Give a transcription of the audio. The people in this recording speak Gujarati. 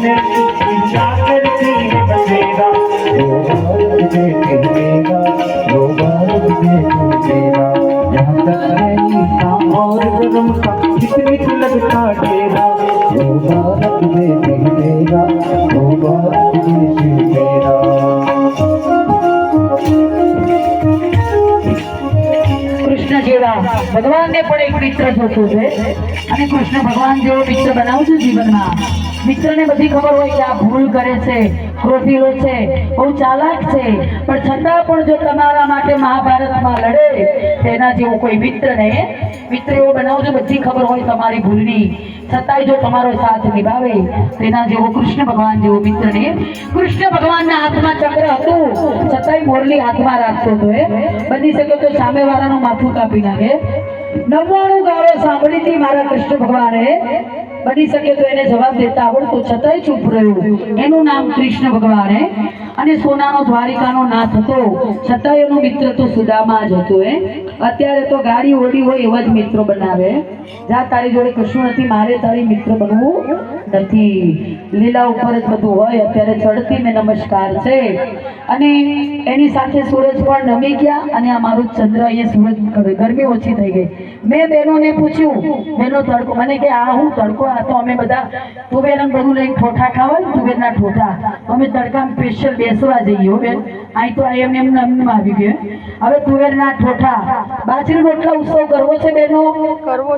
अपने इच्छा करती है बसेरा वो भारत देखेगा वो भारत देखेगा यहाँ तक नहीं था और गरम था कितनी लगता डेरा वो भारत देखेगा वो भारत देखेगा। કૃષ્ણ જેવા ભગવાનને પણ એક મિત્ર જોતો છે અને કૃષ્ણ ભગવાન જેવો મિત્ર બનાવજો જીવનમાં। મિત્રને બધી ખબર હોય કે આ ભૂલ કરે છે, ક્રોધીલો છે, બહુ ચાલાક છે, પણ છતાં પણ જો તમારા માટે મહાભારતમાં લડે તેના જેવો કોઈ મિત્ર નહીં। મિત્ર એવો બનાવજો બધી ખબર હોય તમારી ભૂલની, છતાંય જો તમારો સાથ નિભાવે તેના જેવો કૃષ્ણ ભગવાન જેવો મિત્ર નહીં। કૃષ્ણ ભગવાનના હાથમાં ચક્ર હતું છતાંય મોરલી હાથમાં રાખતો હતો બની શકે તો સામેવાળાનું માથું કાપી નાખે। 99 ગાળો સાંભળી હતી મારા કૃષ્ણ ભગવાને, બની શકે તો એને જવાબ દેતા આવડતો છતાંય ચૂપ રહ્યો। એનું નામ કૃષ્ણ ભગવાન અને સોનાનો દ્વારિકાનો નાથ હતો છતાંય એનો મિત્ર તો સુદામા જ હતો। અત્યારે તો ગાડી ઓડી હોય એવા જ મિત્રો બનાવે। જા તારી જોડે કશું નથી, મારે તારી મિત્ર બનવું નથી, લીલા ઉપર જ બધું હોય। અત્યારે ચડતી ને નમસ્કાર છે અને એની સાથે સૂરજ પણ નમી ગયા અને આ મારું ચંદ્ર અહીંયા સૂરજ ગરમી ઓછી થઈ ગઈ। મેં બહેનોને પૂછ્યું, બહેનો તડકો, મને કે આ હું તડકો, આ તો અમે બધા તુવેર બધું લઈને ઠોઠા ખાવા ને તુવેરના ઠોઠા, અમે તડકામાં સ્પેશિયલ બેસવા જઈએ બેન, અહીં તો એમને આવી ગયો। હવે તુવેરના ઠોઠા બાજરી રોટલા ઉત્સવ કરવો છે બહેનો, કરવો